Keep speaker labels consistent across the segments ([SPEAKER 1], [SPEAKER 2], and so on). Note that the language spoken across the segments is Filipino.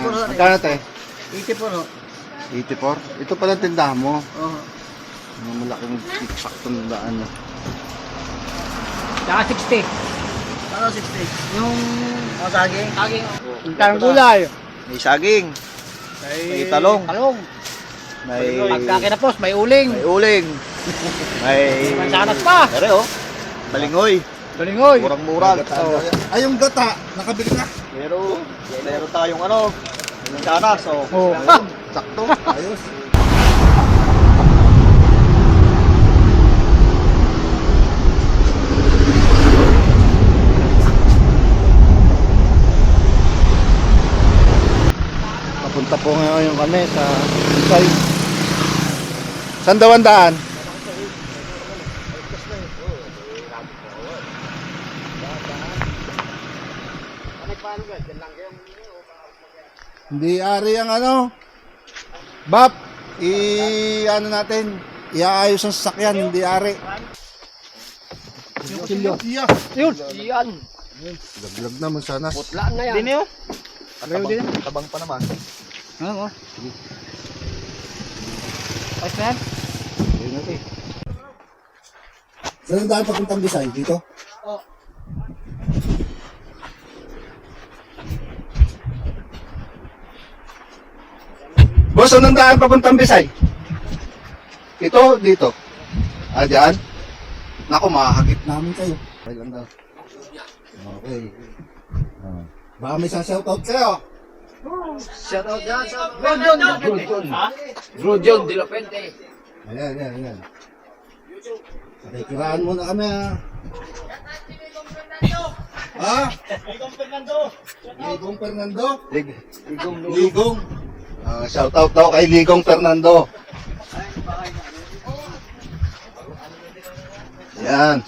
[SPEAKER 1] Magkano te?
[SPEAKER 2] 84 ho.
[SPEAKER 1] 84? Ito pala tindahan mo.
[SPEAKER 2] Oo.
[SPEAKER 1] Ang malaking tikpak tandaan mo.
[SPEAKER 2] Saka 60. Ano 60? Yung saging. Saging.
[SPEAKER 3] Ang gulay.
[SPEAKER 1] May saging. May talong.
[SPEAKER 2] Talong.
[SPEAKER 1] May
[SPEAKER 2] Pagkakinapos, may uling.
[SPEAKER 1] may uling. May
[SPEAKER 2] Mansanas pa.
[SPEAKER 1] Pero oh. Balingoy.
[SPEAKER 2] Galingoy.
[SPEAKER 1] Murang-murang. Oh.
[SPEAKER 3] Ay, yung gata. Nakabili na.
[SPEAKER 1] Pero meron tayong ano. Mansanas. So,
[SPEAKER 2] Oh.
[SPEAKER 1] sakto.
[SPEAKER 3] Ayos.
[SPEAKER 1] Papunta po ngayon kami sa Isay. Saan daw ang daan? Hindi ari ang ano. Bap, ano natin, iaayos ang sasakyan, hindi ari.
[SPEAKER 3] Silyo.
[SPEAKER 2] Yun. Yan.
[SPEAKER 1] Laglag naman sana.
[SPEAKER 2] Putla na yan.
[SPEAKER 3] Dini oh.
[SPEAKER 1] Tabang pa naman.
[SPEAKER 2] Ano mo? Ayos na yan?
[SPEAKER 1] Ayun natin.
[SPEAKER 3] Saan ang daan papuntang Bisay? Dito?
[SPEAKER 2] Oo.
[SPEAKER 1] Boss, anong daan papuntang Bisay? Ito, dito. Ah, dyan? Naku, makakagit namin kayo. Okay lang daw. Okay.
[SPEAKER 3] Baka may sashoutout kayo.
[SPEAKER 2] Shout out dyan sa Rodjon. Rodjon. Ha? Rodjon de la Fuente.
[SPEAKER 3] Ayan. Pakikiraan mo na kami ha. Ha? Ligong Fernando? Ligong.
[SPEAKER 1] Shoutout daw kay Ligong Fernando. Yan.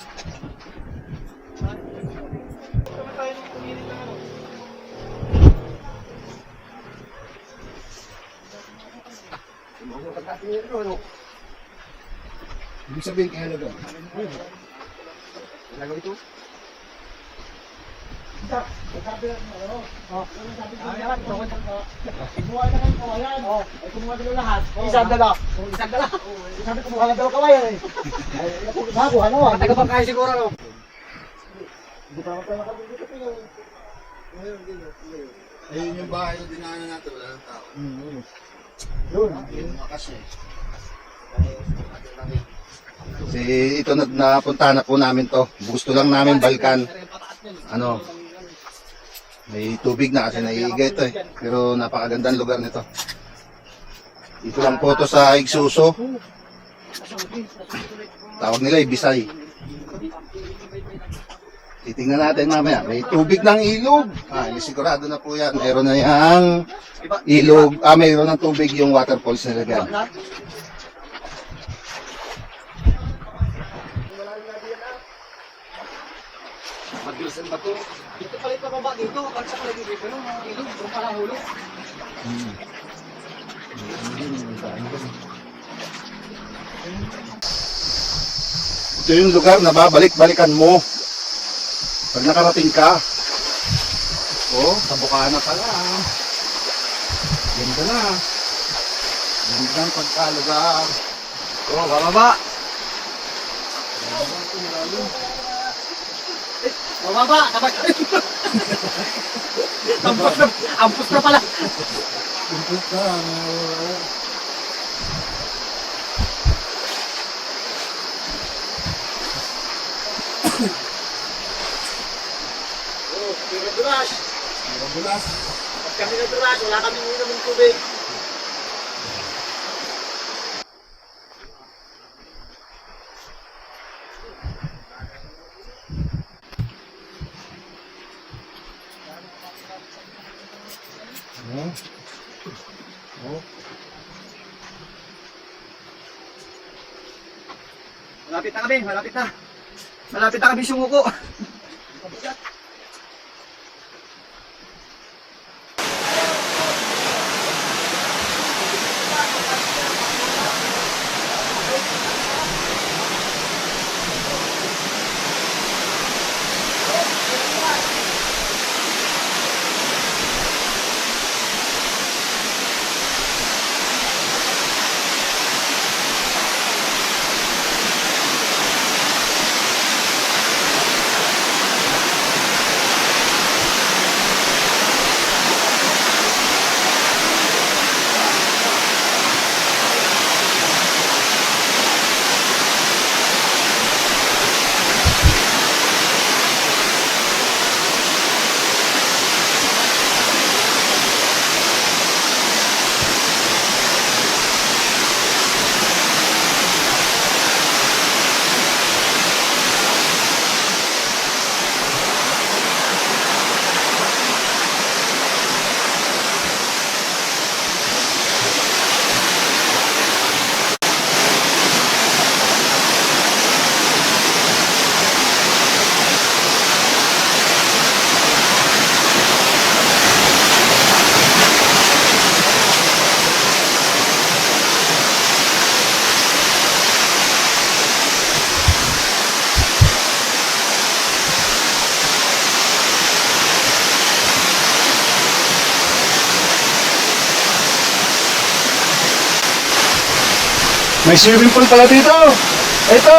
[SPEAKER 3] Ibig sabihin kaya na doon.
[SPEAKER 2] Isang dala. Sabi ko mukha na daw kawayan eh. Nakuha na. Mataga pa kayo siguro no?
[SPEAKER 3] Ayun yung bahay na dinaanan natin. Wala ng tao.
[SPEAKER 2] Yun.
[SPEAKER 3] Ayun makas eh.
[SPEAKER 1] Si ito napuntahan na po namin to. Gusto lang namin balikan. Ano? May tubig na kasi naiigay ito eh. Pero napakagandang lugar nito. Dito lang po to sa Igsuso. Tawag nila Ibisay. Titingnan natin mamaya. May tubig ng ilog. Sigurado na po yan. Mayroon na yung ilog. Mayroon ng tubig yung waterfalls nila dyan.
[SPEAKER 2] Magbilisan ba ito? Dito palit pa baba dito. Pag sa palit dito no? Ilog. Doon pala hulog.
[SPEAKER 1] Ito yung lugar na babalik-balikan mo. Pag nakarating ka. Oh, Sabukana na pala. Ganda na. Ganda ang pagkalugar.
[SPEAKER 2] Oh, bababa. Bababa. Sabay. Ampus na pala.
[SPEAKER 3] Imput ka.
[SPEAKER 2] Dulas.
[SPEAKER 3] Bulas.
[SPEAKER 2] Pag kami nadulas, wala kami uminom ng tubig. Malapit na kami, malapit na. Malapit na kami sumuko.
[SPEAKER 1] May swimming pool pala dito. Ito.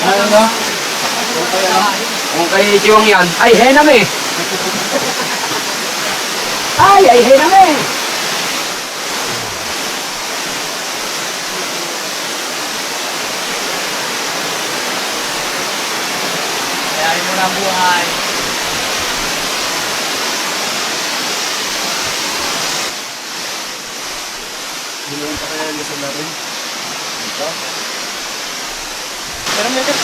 [SPEAKER 1] Ano na?
[SPEAKER 2] Kung kay Jiwang yan, ay henam eh. Ay henam eh. Kaya mo na buhay.
[SPEAKER 3] Ginawa pa kaya yung lesson natin? Ito?
[SPEAKER 2] Pero medyo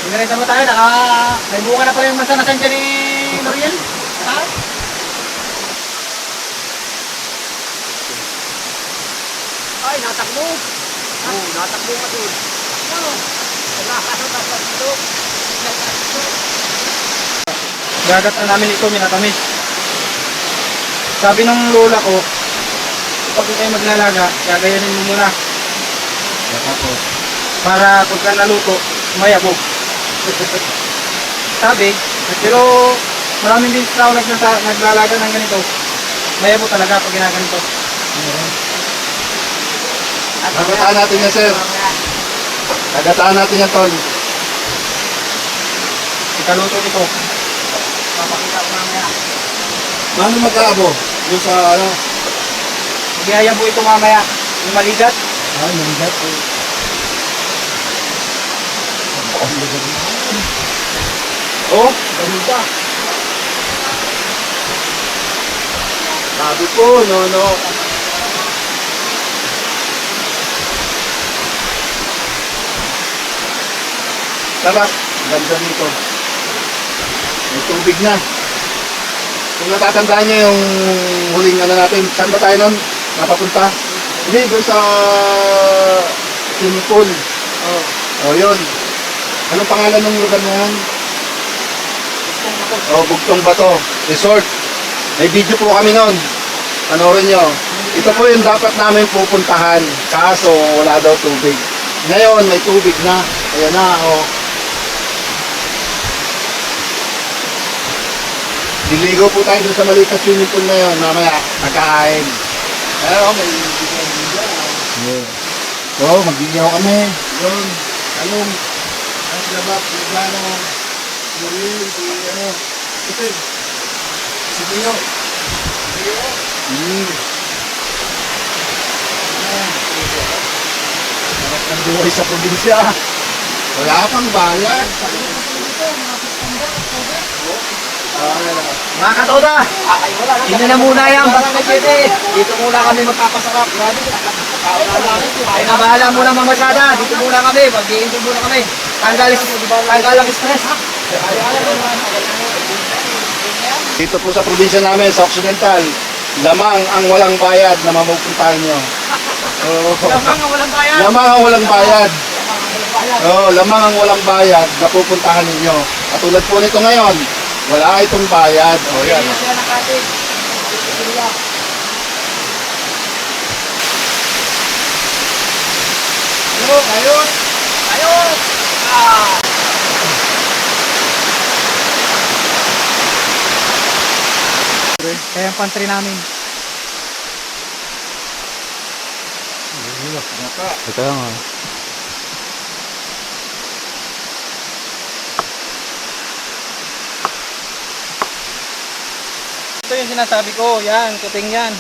[SPEAKER 2] Pinarita mo tayo, may bunga na pala yung masanasan dyan ni Noriel. Ay, natakbo. Oo, natakbo ka doon. Gagat na namin ito, minatamis. Sabi ng lola ko, pag kayo maglalaga, gagayanin mo muna. Para pagka naluto, mayabog. Sabi, pero maraming din tao naglalaga ng ganito. Mayabog talaga pag ginaganito.
[SPEAKER 1] Nagataan natin yan, sir. Nagataan natin yan, tol.
[SPEAKER 2] Ikaluto nito. Papakita ko mamaya.
[SPEAKER 3] Paano mag-aabo? Yung sa ano?
[SPEAKER 2] Magyayabo ito mamaya. Yung maligat.
[SPEAKER 3] Ay, nandiyan po.
[SPEAKER 2] Oh, ganun pa.
[SPEAKER 3] Sabi po, no.
[SPEAKER 1] Sarap. Ganda dito. May tubig na. Kung natatandaan niyo yung huling ano natin, saan ba tayo nun? Napapunta? Hindi, doon sa swimming pool. Oh, yun. Anong pangalan ng lugar na yan? Oh, Bugtong Bato Resort. May video po kami nun. Panoorin nyo. Ito po yung dapat namin pupuntahan. Kaso wala daw tubig. Ngayon may tubig na. Ayan na, oh. Diligo po tayo dun sa maliit na swimming pool na yun. Mamaya, nagkakain.
[SPEAKER 3] Pero may bigyan din dyan.
[SPEAKER 1] Oo, mag-iihaw kami.
[SPEAKER 3] Yun. Anong? Ang labak, Lugano, Muriel, si ano? Ito eh. Si Tio.
[SPEAKER 1] Sarap ng buhay sa probinsya. Wala pang bayad.
[SPEAKER 2] Mga katoda, hindi na muna yan, basta nagkete. Dito muna kami magpapasarap. Ay na bahala muna mamasada, dito muna kami, mag-i-enjoy muna kami. Tanggal ang stress.
[SPEAKER 1] Dito po sa probinsya namin, sa Occidental, lamang ang walang bayad na mapupuntahan nyo. Oo.
[SPEAKER 2] Lamang ang walang bayan.
[SPEAKER 1] Lamang ang walang bayad. Oo, lamang ang walang bayad na pupuntahan ninyo. Katulad po nito ngayon, wala itong bayad. O yan.
[SPEAKER 2] Ayun! Ayun! Ah! Kaya ang pantry namin.
[SPEAKER 1] Ito nga.
[SPEAKER 2] Ito yung sinasabi ko, yan, kuting yan.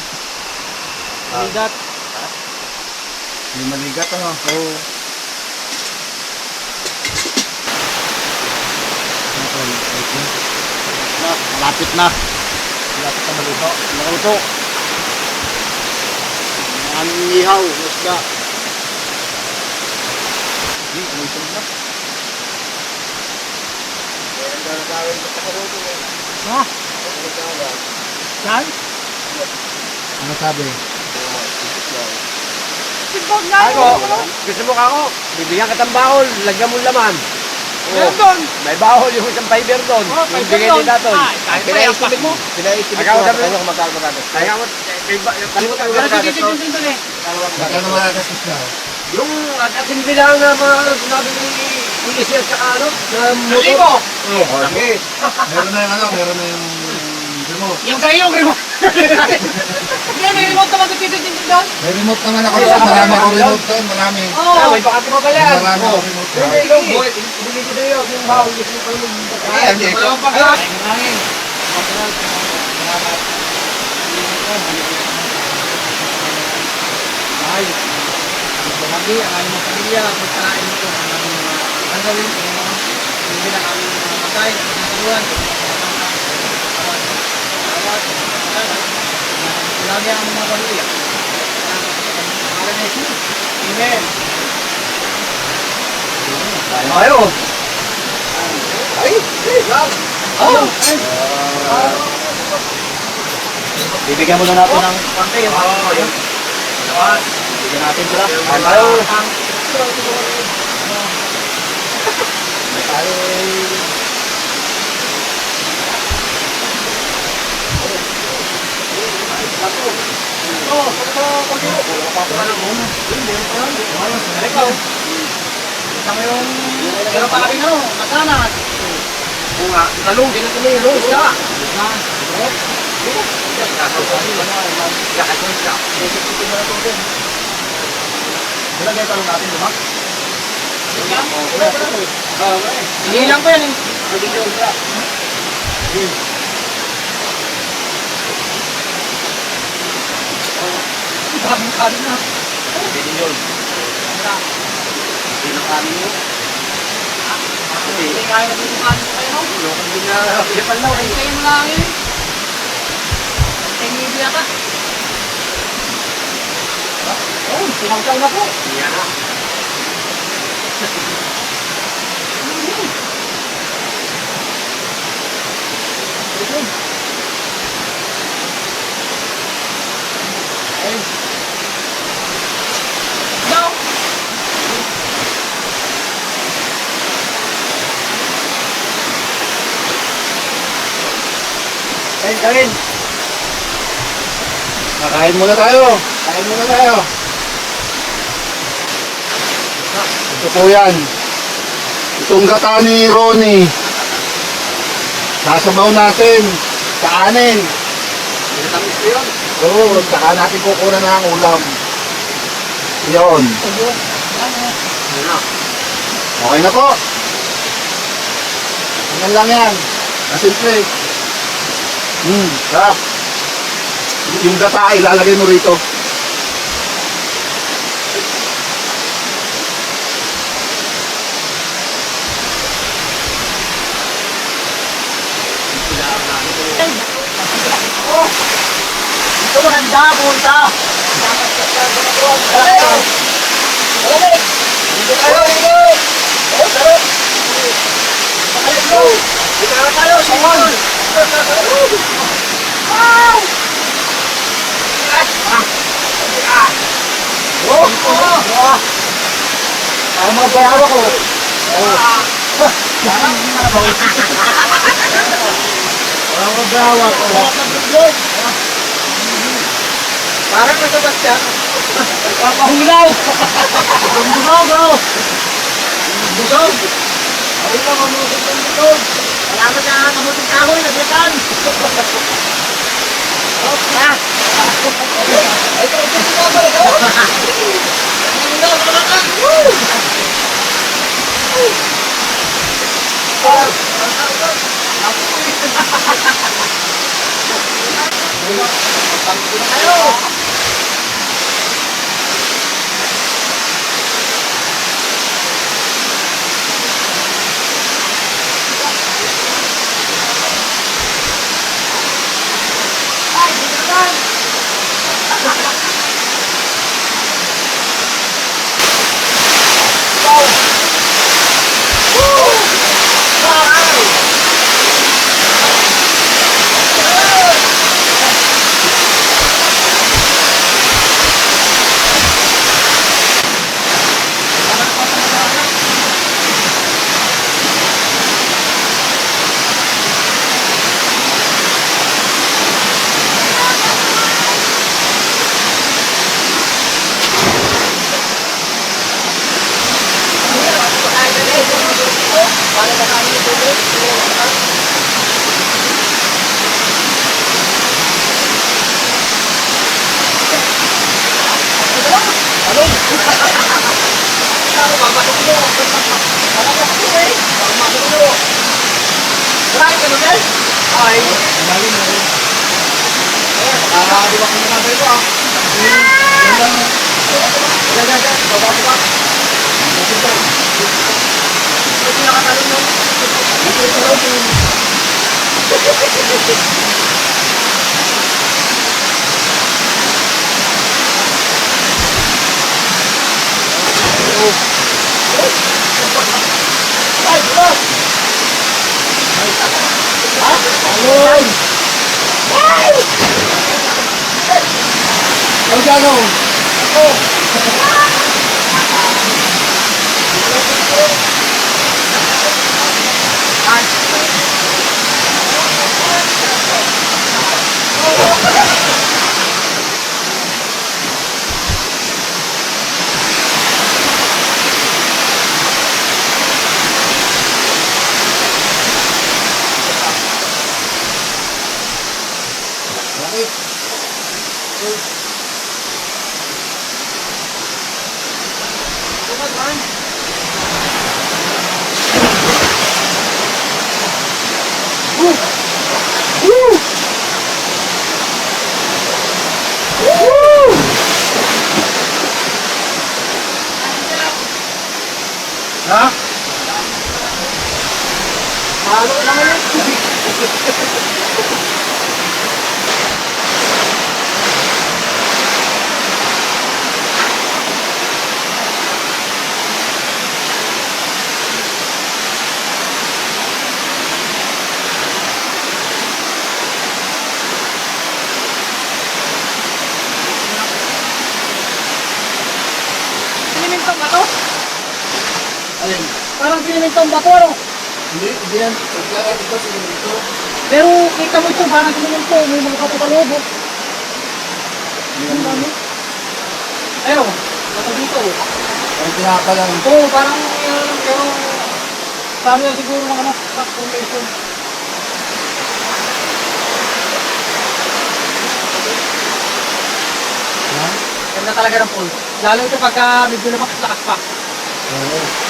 [SPEAKER 2] Ligat.
[SPEAKER 1] Yung maligat ano? Oo. Malapit na. Malapit na maluto. Maluto. Ang ihaw, isda. Hindi, maluto na.
[SPEAKER 2] Ha? Yan?
[SPEAKER 1] Ano sabi?
[SPEAKER 2] Ako, gusto mo ako, bibigyan kitang bahol, lagyan mo laman.
[SPEAKER 4] Meron doon.
[SPEAKER 2] May bahol yung isang fiber doon.
[SPEAKER 4] Oh,
[SPEAKER 2] Yung
[SPEAKER 4] fiber
[SPEAKER 2] bigay
[SPEAKER 4] doon.
[SPEAKER 2] ni Daton.
[SPEAKER 4] Kahit pinaestimate mo.
[SPEAKER 1] Pinaestimate
[SPEAKER 2] Ikaw,
[SPEAKER 1] ko
[SPEAKER 2] sabi
[SPEAKER 1] sa
[SPEAKER 2] mo.
[SPEAKER 1] kanya kung magkano.
[SPEAKER 2] Kaya mo, kalimutan mo
[SPEAKER 4] Pero
[SPEAKER 2] na
[SPEAKER 4] dito dun eh.
[SPEAKER 1] Magkano magagastos na?
[SPEAKER 2] yung ating bilang na mga sinabi ni Ilisir sa ano, na motor.
[SPEAKER 4] Libo.
[SPEAKER 1] Okay. Meron na yung ano, meron na yung remote.
[SPEAKER 4] Yung sa'yo yung remote. Hindi, may remote naman dito dito doon.
[SPEAKER 1] May remote naman ako doon. Marami akong remote doon. Marami.
[SPEAKER 4] Oo.
[SPEAKER 2] Ah, may bakante pa pala yan.
[SPEAKER 1] Marami akong remote doon.
[SPEAKER 2] Hindi, yung boy, ibigay ko sa'yo yung bahol. Gusto mo pa yung
[SPEAKER 1] Ay, hindi ko.
[SPEAKER 4] Walang pagkakas.
[SPEAKER 2] Ay, lagi ang aming mga pamilya, pagkain ito, ang aming mga gagawin, hindi na aming mga matay, ang lagi ang mga pamilya. Pangalan ni Jesus. Amen. Tayo. Ay, bibigyan muna natin ng konti yung bibigyan natin sila. Tayo.
[SPEAKER 4] Pero pa kami no, masanas.
[SPEAKER 2] Bunga, talong, ginagawa yung rose ka. Nilagay pa lang natin, di ba?
[SPEAKER 4] Hinilang ko yan eh.
[SPEAKER 2] Daming kanin na. Pwede yun. Hindi na kanin mo.
[SPEAKER 4] Hindi kaya na dito kanin ko kayo no.
[SPEAKER 2] Lokal din na pinapal na.
[SPEAKER 4] Ay, kayo mo lang yun. Ay, hindi yata.
[SPEAKER 2] Oh, sinangkang na po. Yan na.
[SPEAKER 4] No.
[SPEAKER 2] Kain.
[SPEAKER 1] Kain muna tayo. Kain muna tayo. Ito po yan. Itong gata ni Ronnie. Sasabaw natin. Kaanin.
[SPEAKER 2] Pinatamis ko yun.
[SPEAKER 1] Oo, saka natin kukunan na ang ulam. Yun.
[SPEAKER 2] Yan na.
[SPEAKER 1] Okay na po. Ganyan lang yan. Kasimple. Sarap. Yung gata ilalagay mo rito.
[SPEAKER 2] Ito maganda, punta. Ang mga bayawa ko. Ang mga bayawa ko. Parang nasabas siya. Papahulaw! Busog, bro! Busog! Ay ka, mamusog ng busog! Wala ka siya kamuting kahoy, nagyakan! Ay, ito, ito, ito, ito, ito!
[SPEAKER 4] Sinimentong ba to?
[SPEAKER 3] Alin?
[SPEAKER 4] Parang sinimentong ba to, ano?
[SPEAKER 3] Hindi yan. Pagkaan ito sa ito.
[SPEAKER 4] Pero kita mo ito, parang sinimentong. May mga kapatalobo. Ang dami. Ayun, basta dito.
[SPEAKER 3] Ang pinaka lang.
[SPEAKER 4] Oo, parang pero sabi na siguro ng ano, stock foundation. Ganda talaga ng pool. Lalo ito pagka medyo lakas pa.
[SPEAKER 3] Oo.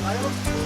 [SPEAKER 2] Ano?